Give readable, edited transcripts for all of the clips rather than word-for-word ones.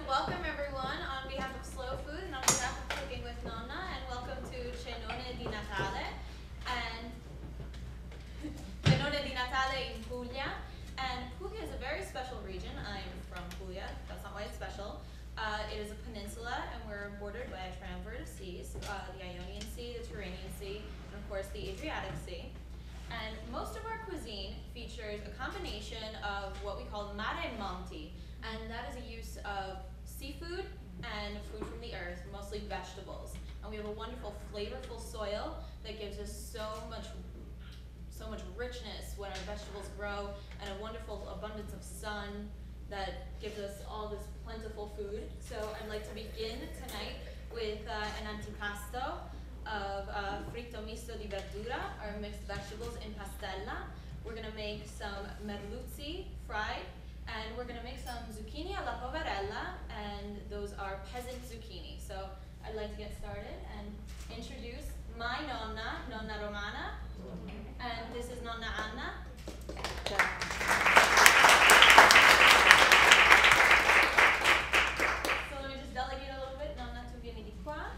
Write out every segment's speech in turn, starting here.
welcome everyone on behalf of Slow Food and on behalf of Cooking with Nonna, and welcome to Cenone di Natale and Cenone di Natale in Puglia. And Puglia is a very special region. I'm from Puglia. That's not why it's special. It is a peninsula, and we're bordered by a triumvirate of seas: the Ionian Sea, the Tyrrhenian Sea, and of course the Adriatic Sea. And most of our cuisine features a combination of what we call mare monti, and that is a use of seafood and food from the earth, mostly vegetables. And we have a wonderful, flavorful soil that gives us so much richness when our vegetables grow, and a wonderful abundance of sun that gives us all this plentiful food. So I'd like to begin tonight with an antipasto of fritto misto di verdura, or mixed vegetables in pastella. We're going to make some merluzzi fried, and we're going to make some zucchini alla poverella, and those are peasant zucchini. So I'd like to get started and introduce my nonna, Nonna Romana, and this is Nonna Anna. So let me just delegate a little bit. Nonna, tu vieni di qua.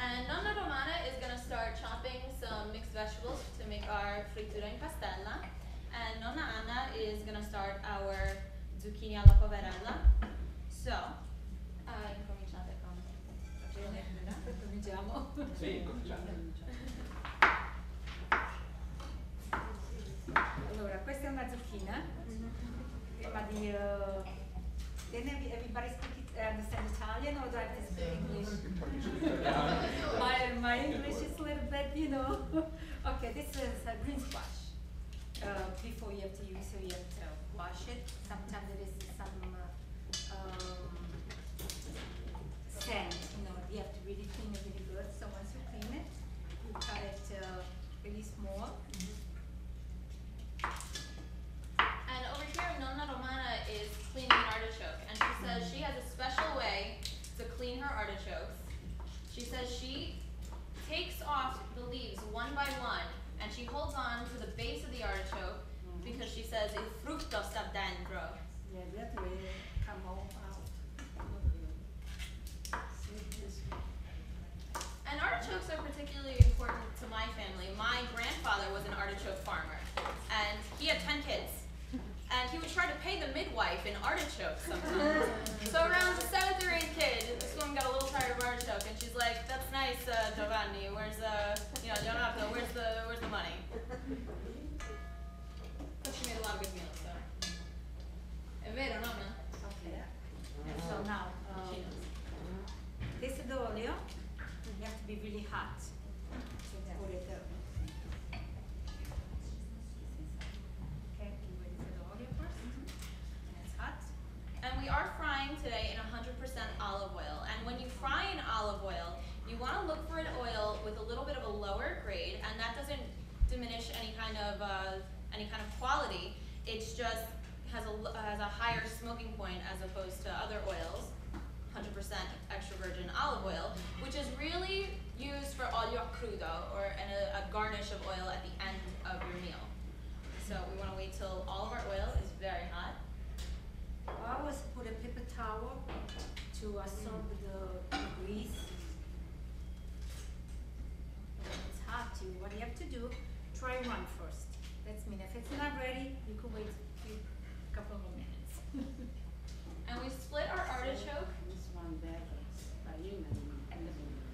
And Nonna Romana is going to start chopping some mixed vegetables to make our frittura in pastella. And Nonna Anna is going to start our zucchini alla poverella. So, incominciate con cominciamo. Sì, cominciamo. Allora, questa è una zucchina. Prima di then everybody understand Italian, or do I have to speak English? my English is a little bit, you know. Okay, this is a green squash. Before you have to use, so you have to wash it. Sometimes there is some sand, you know. You have to really clean it really good. So once you clean it, you cut it really small. And over here, Nonna Romana is cleaning an artichoke, and she says she has a special way to clean her artichokes. She says she takes off the leaves one by one, and she holds on to the base of the artichoke because she says il frutto sta dentro. Yeah, that way come all out. And artichokes are particularly important to my family. My grandfather was an artichoke farmer, and he had 10 kids. And he would try to pay the midwife in artichokes sometimes. So around the 7th or 8th kid, this woman got a little tired of artichoke, and she's like, "That's nice, Giovanni. Where's Gianotto? Where's the money?" But she made a lot of good meals, so. È vero, nonna? Okay. And so now, this d'olio, you have to be really hot. So put it there. Okay, you wait for the oil first. And it's hot. And we are frying today in 100% olive oil. And when you fry in olive oil, you want to look for an oil with a little bit of a lower grade, and that doesn't diminish any kind of quality. It's just has a higher smoking point as opposed to other oils. 100% extra virgin olive oil, which is really used for olio crudo, or a garnish of oil at the end of your meal. So we want to wait till all of our oil is very hot. I always put a paper towel to absorb the grease. When it's hot too. What you have to do, try one first. That's mean if it's not ready, you can wait a couple of minutes. And we split our artichoke.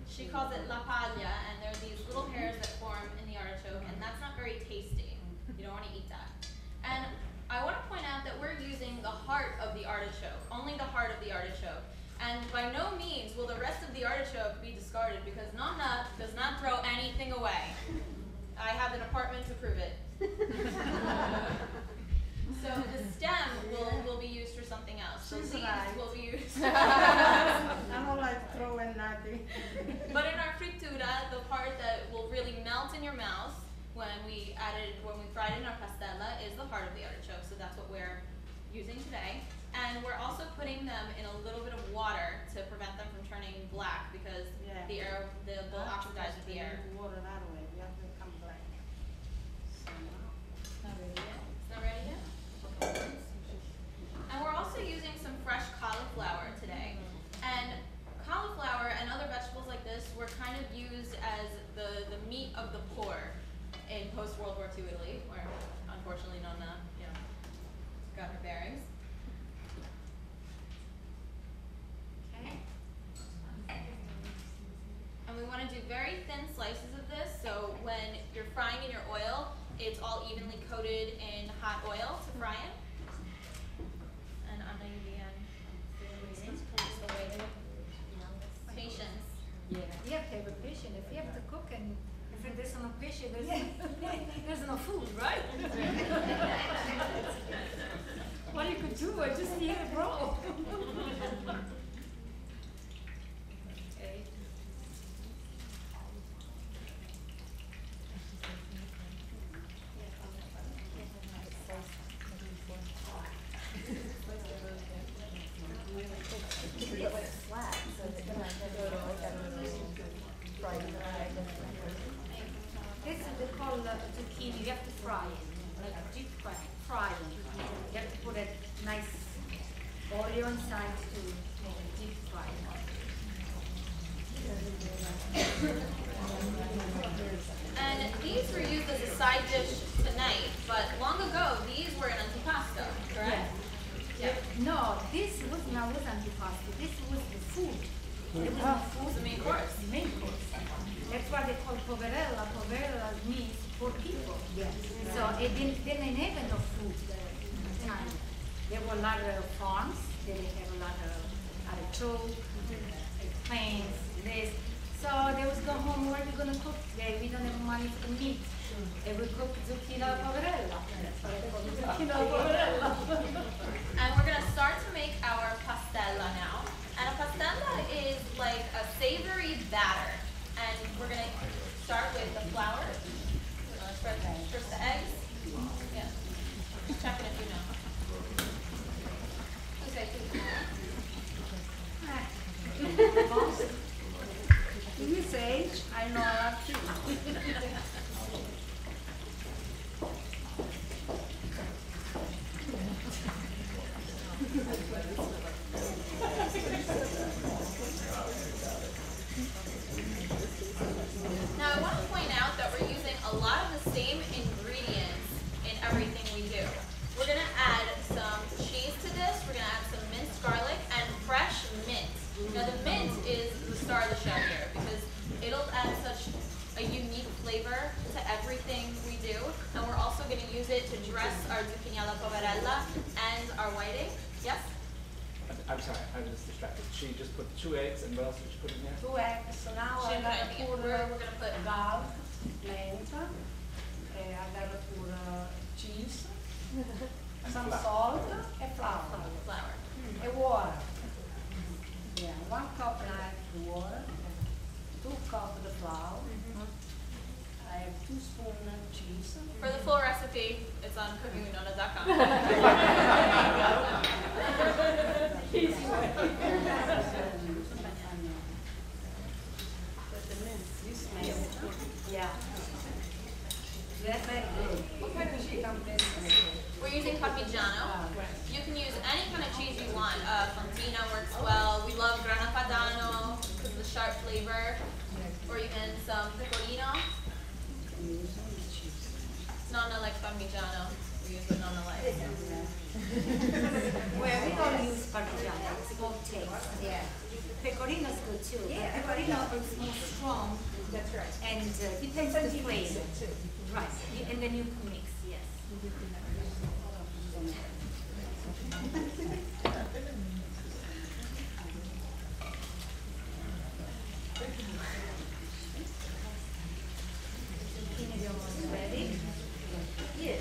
She calls it la paglia, and there are these little hairs that form in the artichoke, and that's not very tasty. You don't want to eat that. And I want to point out that we're using the heart of the artichoke, only the heart of the artichoke. And by no means will the rest of the artichoke be discarded, because Nonna does not throw anything away. I have an apartment to prove it. So the stem will be used for something else. The leaves will be used. I don't like throwing nothing. But in our frittura, the part that will really melt in your mouth when we fried it in our pastella is the heart of the artichoke. So that's what we're using today. And we're also putting them in a little bit of water to prevent them from turning black, because they'll oxidize with the air. Water that way. We have to come black. Not ready yet? It's not ready yet? And we're also using some fresh very thin slices of this, so when you're frying in your oil, it's all evenly coated in hot oil to fry it. And Anna Yulian, patience. Yeah, you have to have a patience. If you have to cook and if there's no patience, there's no food, right? What you could do is just eat it raw. Okay. This is they call zucchini. You have to fry it, like deep fry. You have to put a nice oil inside to make a deep fry. And these were used as a side dish tonight, but long ago these were an antipasto, correct? Yeah. No, this was not antipasto. This was the food. It was the food. The main course. The main course. That's why they call poverella. Poverella means poor people. Yes. So it didn't have enough food at the time. There were a lot of farms. They have a lot of artichoke, plains, this. So they was go home, where are we gonna cook today? We don't have money for the meat. They would cook zucchini poverella. That's why they call it zucchini poverella. And we're gonna start to make our pastella now. And a pastella is like a savory batter. And we're gonna start with the flour. First the eggs. Yeah. Just checking if you know. Who said In this age, I know a lot too. Now I want to point out that we're using a lot of the same ingredients in everything we do. We're going to add some cheese to this, we're going to add some minced garlic and fresh mint. Now the mint is the star of the show here because it'll add such a unique flavor to everything we do, and we're also going to use it to dress our zucchini alla poverella and our whiting. Yes? I'm sorry, I was distracted. She just put 2 eggs, and what else did she put in there? 2 eggs. So now She I didn't put gotta anything in. put We're going to put garlic, mint, I gotta put cheese, And some flour. salt, and flour, flour. and water. Yeah, 1 cup like the water, 2 cups the flour. I have 2 spoons cheese. For the full recipe, it's on cookingwithnona.com. Yeah. That's very good. What kind of cheese I'm We're using Parmigiano. You can use any kind of cheese you want. Fontina works well. We love Grana Padano because of the sharp flavor. Or even some pecorino. Nonna likes Parmigiano. We use what Nonna likes. Well, we don't use Parmigiano. It's more taste. Yeah. Pecorino is good too. Yeah, Pecorino is more strong. That's right. And depends on the flavor. Right. And then you can mix, yes. Ready? Yes.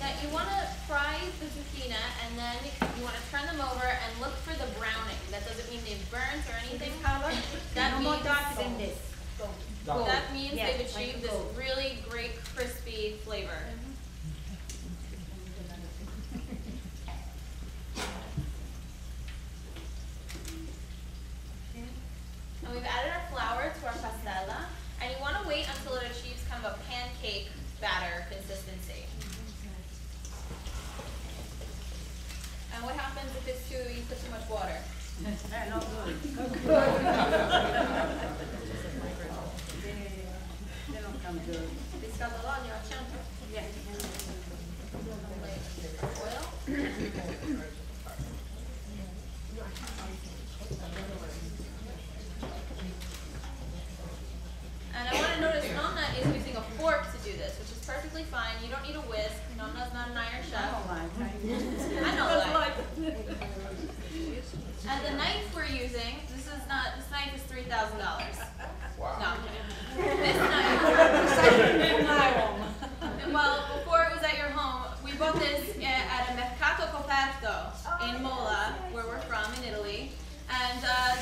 Now you want to fry the zucchini and then you want to turn them over and look for the browning. That doesn't mean they've burnt or anything. That No more means dark than this. Gold. that means Yes, they've achieved like this gold. really great crispy flavor. And we've added our flour to our pastella, and you want to wait until it achieves kind of a pancake batter consistency. And what happens if it's you put too much water? No good. They don't come good. Scatoloni al centro. Yeah. Oil. perfectly fine. You don't need a whisk. Nonna's not an Iron I Chef. don't like. I know, like. And the knife we're using, this knife is $3,000. Wow. No, I'm kidding. This knife, well, before it was at your home, we bought this at a Mercato Coperto in Mola, where we're from, in Italy. And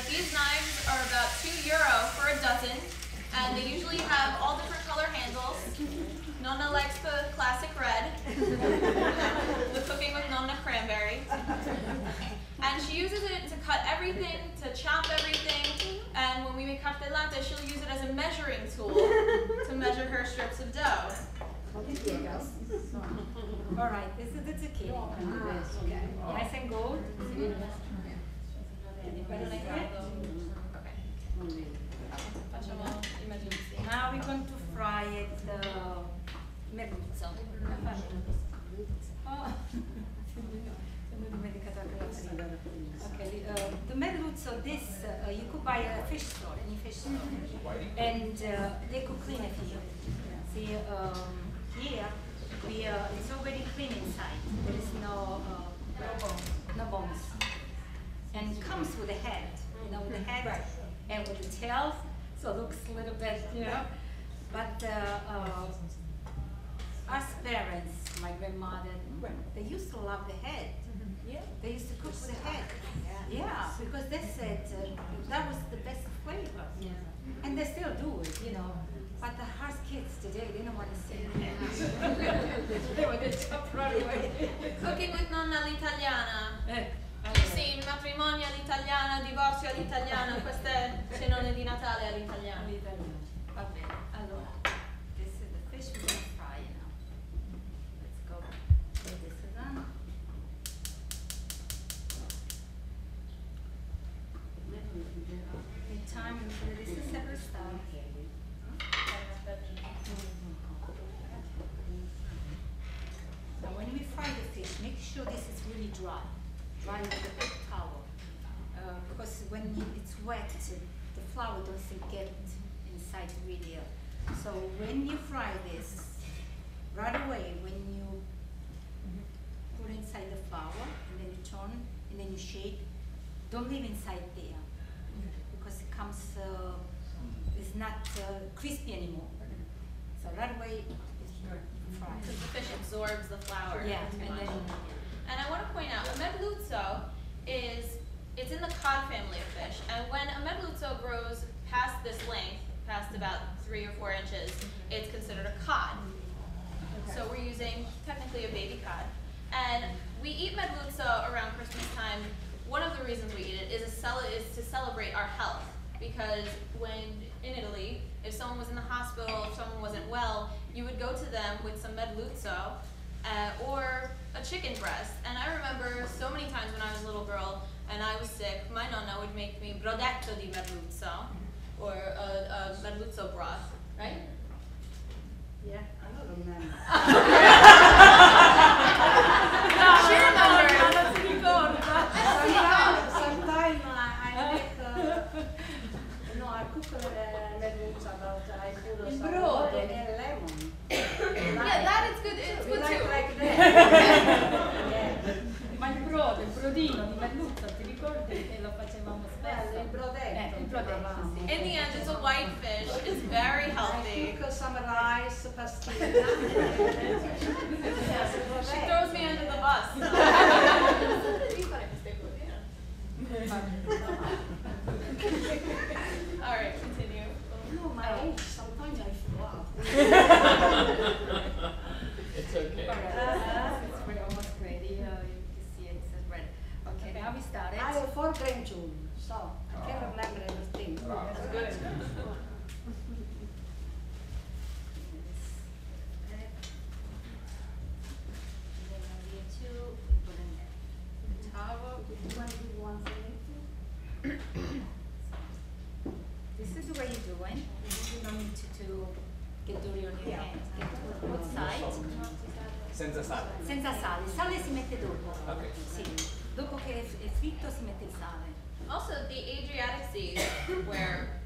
these knives are about €2 for a dozen, and they usually have all different color handles. Nonna likes the classic red, the cooking with Nonna cranberry. And she uses it to cut everything, to chop everything, and when we make cartellate, she'll use it as a measuring tool to measure her strips of dough. All right, this is the zucchini. Okay. Nice and gold. Now we're going to fry it merluzzo. Oh. Okay, the merluzzo, this you could buy at a fish store, any fish store, and they could clean it for you. See, here it's already clean inside. There is no bones, and it comes with a head, with the head and with the tail, so it looks a little bit, But us parents, my grandmother, they used to love the head. Yeah. They used to cook with the head. Yeah, because they said that was the best flavor. Yeah. And they still do it, But the harsh kids today, they don't want to see it. They want to chop right away. Cooking with Nonna all'italiana. Sì, matrimonio all'italiana, divorzio all'italiana, queste cenone di Natale all'italiana. Va bene, allora, this is the fish we're going to fry now. Let's go with this one. In time, this is separate stuff. Now when we fry the fish, make sure this is really dry. Dry with a big towel. Because when it's wet, the flour doesn't get inside really. So when you fry this, right away when you put inside the flour and then you turn and then you shake, don't leave inside there because it comes, it's not crispy anymore. So right away it's fried. Because the fish absorbs the flour. Yeah, too and much. then And I want to point out, a merluzzo it's in the cod family of fish, and when a merluzzo grows past this length, past about 3 or 4 inches, it's considered a cod. Okay. So we're using technically a baby cod. And we eat merluzzo around Christmas time. One of the reasons we eat it is to celebrate our health, because when in Italy, if someone was in the hospital, if someone wasn't well, you would go to them with some merluzzo or a chicken breast. And I remember so many times when I was a little girl and I was sick, my nonna would make me brodetto di merluzzo, or a merluzzo broth, right? Yeah, I don't remember. She remembers. Sometimes I make, I cook merluzzo about, I put some water and lemon. Yeah, that is good. It's good too. Like that. Ma il brodino di merluzzo, ti ricordi che lo facevamo spesso? Il brodetto. Il brodetto, sì. In the end, it's a white fish. It's very healthy. Cook some rice, pastina. She throws me under the bus. All right, continue. No, my age, sometimes I forgot. It's okay. We're almost ready. You can see it's red. Okay, now we started. I have 4 grandchildren, so I can remember everything. Wow. That's good. This is the way you do it. You don't need to get dirty on your hands. Get to both sides. Senza sale. Senza sale. Il sale si mette dopo. Ok. Sì. Dopo che è fritto si mette il sale. Also, the Adriatic Sea, where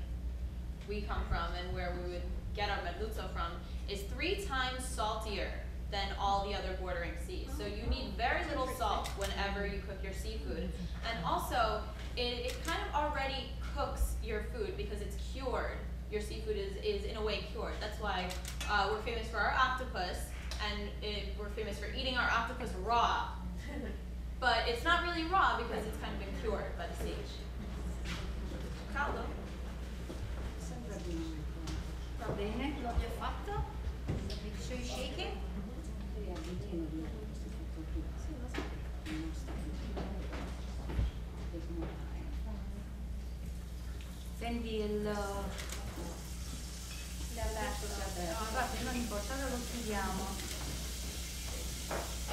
we come from and where we would get our merluzzo from, is 3 times saltier than all the other bordering seas. So you need very little salt whenever you cook your seafood. And also, it kind of already cooks your food because it's cured. Your seafood is in a way cured. That's why we're famous for our octopus, and we're famous for eating our octopus raw. But it's not really raw because it's kind of been cured by the sea. Caldo. Va bene, l'ho già fatto. Make sure you shake it. Senti il... No, vabbè, non importa, ora lo chiudiamo.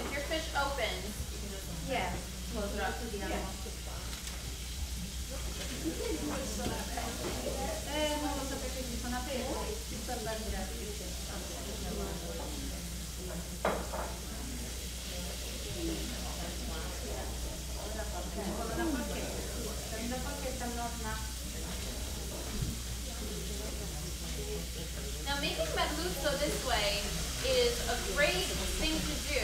If your fish opens, you can just Yeah, close it up. chiudiamo. Non lo sapete se sono aperti. La forchetta nonna. Now making merluzzo this way is a great thing to do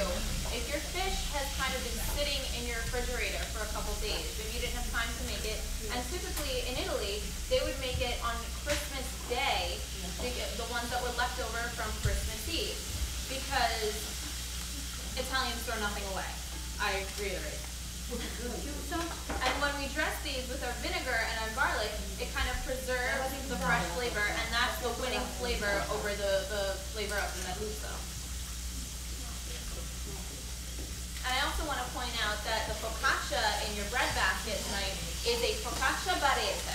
if your fish has kind of been sitting in your refrigerator for a couple days, if you didn't have time to make it. And typically in Italy, they would make it on Christmas Day, the ones that were left over from Christmas Eve, because Italians throw nothing away. I reiterate. And when we dress these with our vinegar and our garlic, it kind of preserves the fresh flavor, and that's the winning flavor over the flavor of the merluzzo. And I also want to point out that the focaccia in your bread basket tonight is a focaccia barese.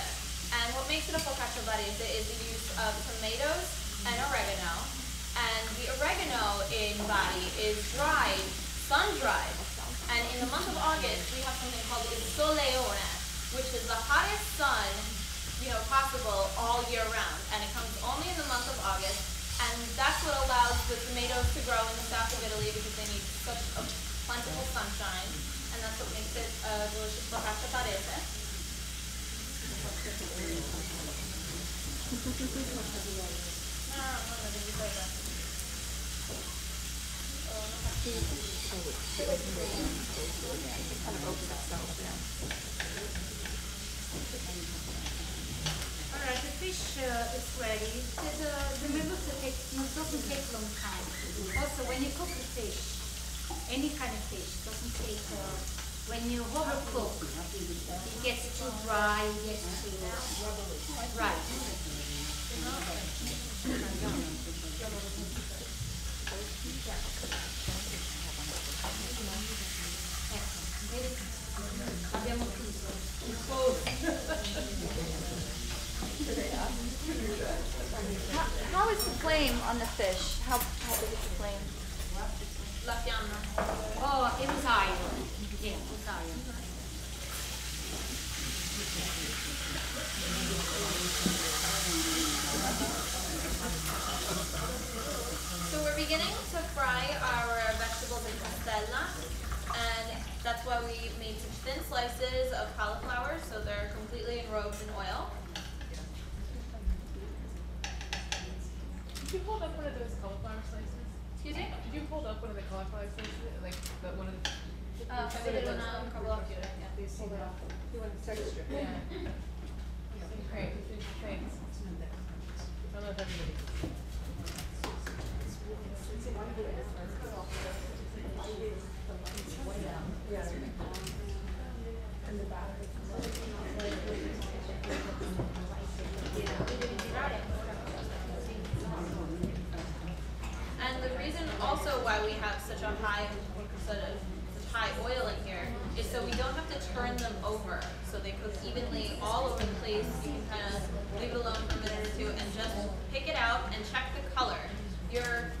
And what makes it a focaccia barese is the use of tomatoes and oregano. And the oregano in Bari is dried, sun-dried. And in the month of August, we have something called il soleone, which is the hottest sun, possible all year round. And it comes only in the month of August. And that's what allows the tomatoes to grow in the south of Italy because they need such a plentiful sunshine. And that's what makes it a delicious focaccia barese. Alright, the fish is ready. The merluzzo doesn't take a long time. Also, when you cook a fish, any kind of fish, doesn't take, when you overcook, it gets too dry, it gets too right. Abbiamo chiuso. How is the flame on the fish? How big is the flame? La fiamma. Oh, it was iron. Yeah, it was iron. So we're beginning to fry our vegetables in pastella, and that's why we made such thin slices of cauliflower, so they're completely enrobed in oil. Did you hold up one of those cauliflower slices? Excuse me? Did you hold up one of the cauliflower slices? Like the one of the... Vedremo cavolaccio. Please hold it off. You want to start strip? Yeah. Great. Thanks. I don't know if everybody... And the reason also why we have such high oil in here is so we don't have to turn them over. So they cook evenly all over the place. You can kind of leave it alone for a minute or two and just pick it out and check the color. Your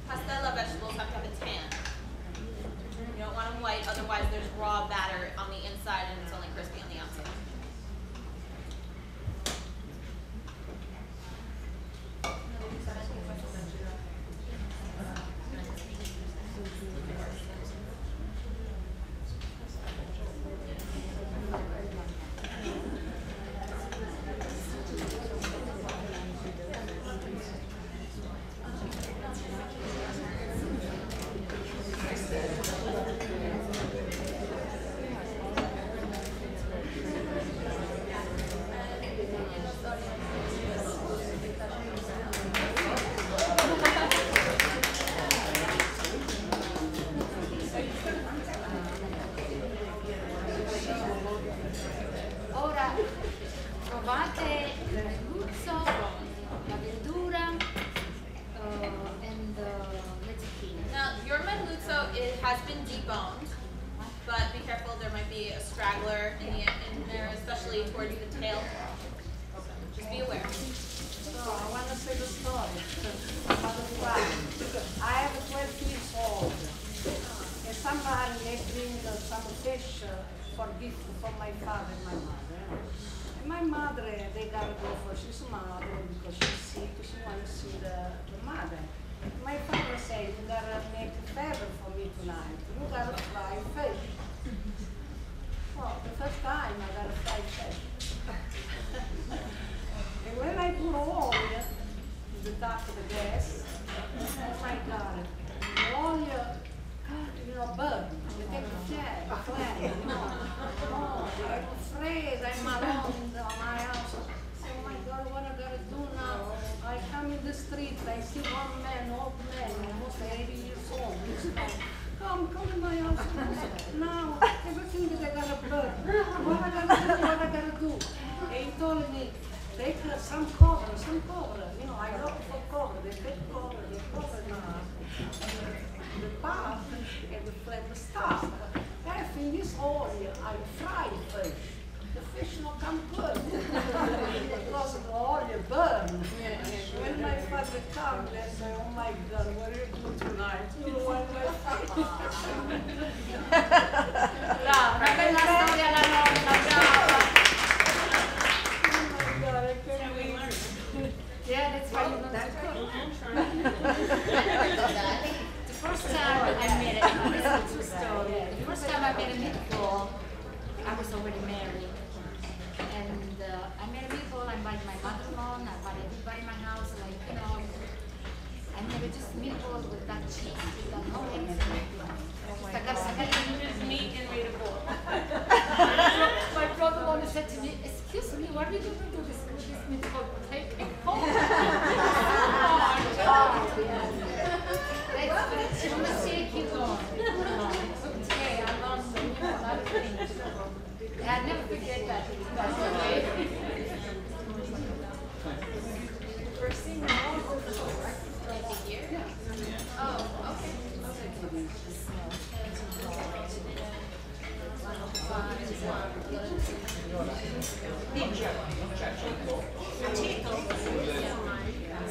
pastella vegetables have to have a tan. You don't want them white, otherwise there's raw batter on the inside and it's only crispy on the outside. tomate, il merluzzo, la verdura, and le zucchine. Now, your merluzzo, it has been deboned, but be careful, there might be a straggler in there, especially towards the tail. So just be aware. So I want to say the story. About the farm. I have 12 years old. And somebody they bring some fish for gift for my father and my mother. And my mother, they gotta go for his mother because she's sick. She wants to see the mother. My father said, you gotta make a favor for me tonight. You gotta fry fish. Well, the first time I gotta fry fish. And when I put oil in the top of the gas, oh my God, the oil, burn. You take the flame, Oh, I'm afraid I'm alone in my house. Oh my God, what I gotta do now? I come in the street, I see one man, old man, almost 80 years old. He's like, come in my house. Now, everything that I gotta burn. What I gotta do? And he told me, take some cover. I look for cover. They take cover, the pot and the flame stop. If in this oil, I fry fish. The fish not come good because the oil burn. When my father comes, they say, oh my God, what are you doing tonight? You want my Una bella storia la nonna, brava. Oh my God, I can't believe. Yeah, that's why you don't The first time I met this is a true story. The first time I met a meatball, I was already married. And I made a meatball, I invited my mother-in-law, I invited everybody in my house, I made just meatballs with that cheese, with that no eggs. Meat and read a book. My brother-in-law said to me, excuse me, what are you going to do with this meatball? Take it home. Let's mistake you on. Okay, I lost a lot of things. I'll never forget that. That's okay. First thing Like a year? Oh, okay.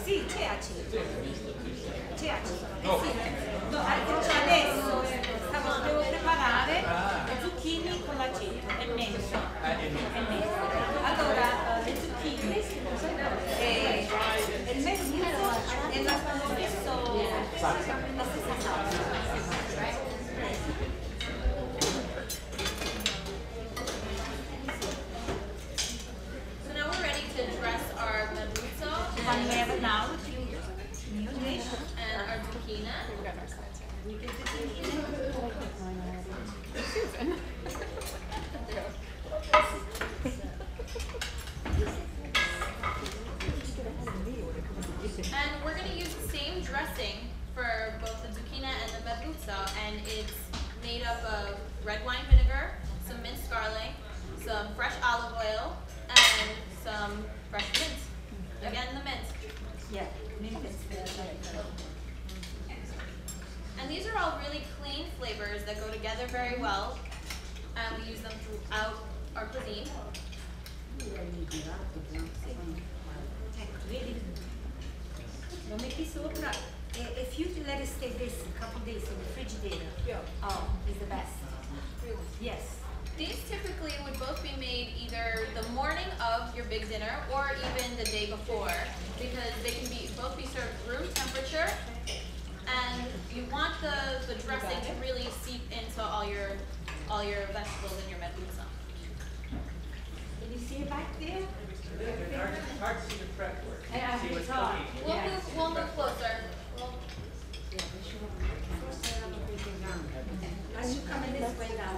Sì, c'è aceto. C'è aceto. No, adesso devo preparare le zucchine con l'aceto e mezzo. Allora, le zucchine e il mezzo e la stessa salsa. So now we're ready to dress our merluzzo One we have it now. and our zucchini. And we're going to use the same dressing for both the zucchini and the merluzzo, and it's made up of red wine vinegar, some minced garlic, some fresh olive oil, and some fresh mint. Again, the mint. Yeah. And these are all really clean flavors that go together very well, and we use them throughout our cuisine. Ecco, vedi? Lo metti sopra e if you let it stay this a couple days in the frigidaire, oh, it's the best. Yes. These typically would both be made either the morning of your big dinner or even the day before, because they can both be served room temperature, and you want the dressing to really seep into all your vegetables in your merluzzo. Can you see it back there? It's hard to see the prep work. See what's hard. cooking. We'll move closer. As you come in this way now.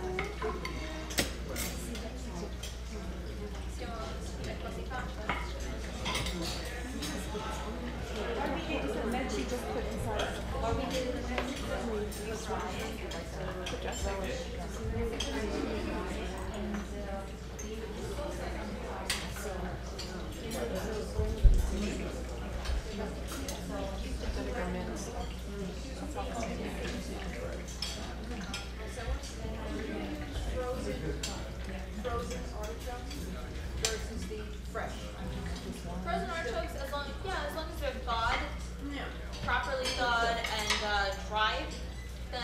She just put inside. The dressing. properly thawed and dried, then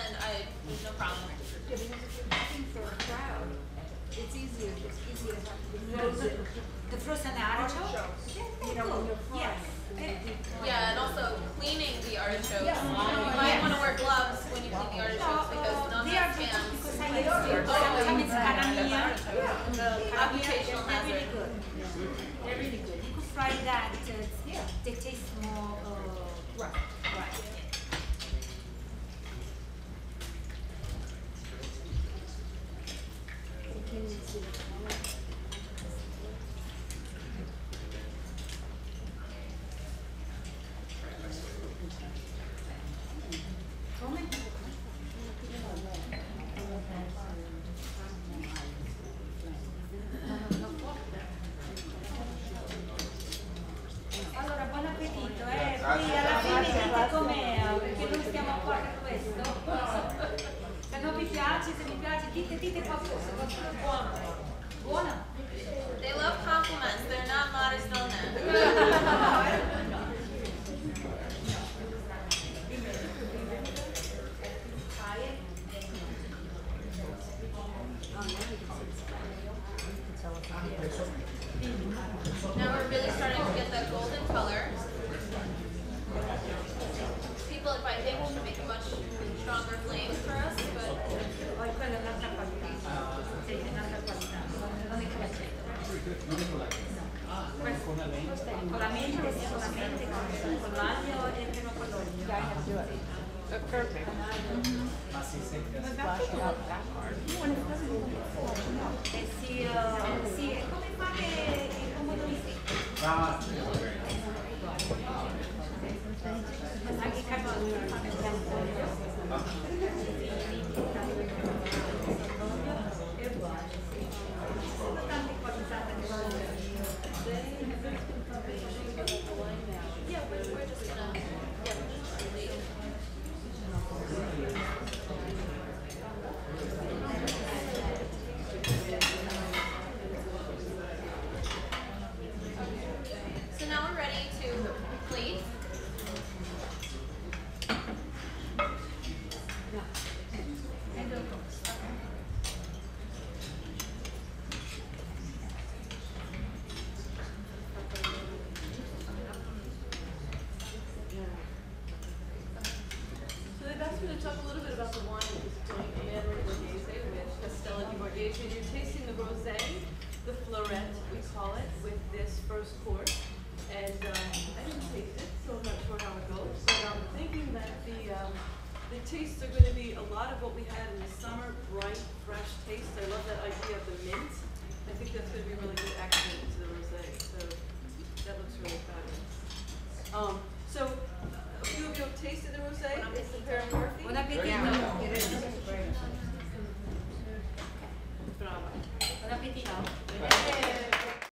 there's no problem. Yeah, because if you're looking for a crowd, it's easier to have the frozen. The frozen artichoke? You know, when you're frying. Yeah, and also cleaning the artichokes. Yeah. You might want to wear gloves when you clean the artichokes because none They are of good hands. because I use it. Sometimes it's caramia. Occupational They're really hazard. good. They're really good. You could fry that. They taste more right. Allora, buon appetito, poi alla fine dite com'è, perché noi stiamo qua per questo. Se non vi piace, se vi piace, dite qualcosa è buono. Buono? They love compliments. They're not modest men. Now we're really starting to get that golden color. People at Bite Table should make a much stronger flame for us, but Poi quella è un'altra qualità. Sì, è un'altra qualità. Non è come questo è solamente con l'aglio e però con l'olio. Perfect. Sì, è come fare i pomodori secchi. Anche i cannoli fanno è uguale, sì. Sono tante qualità yeah, we're just gonna leave. So now we're ready to plate. So they've asked me to talk a little bit about the wine that was doing Mandarin Borghese with Castello di Borghese. And you're tasting the rosé, the florette, we call it, with this first course. And I didn't taste it, so I'm not sure how it goes. But I'm thinking that the tastes are going to be a lot of what we had in the summer, bright, fresh taste. I love that idea of the mint. I think that's going to be really good accent to the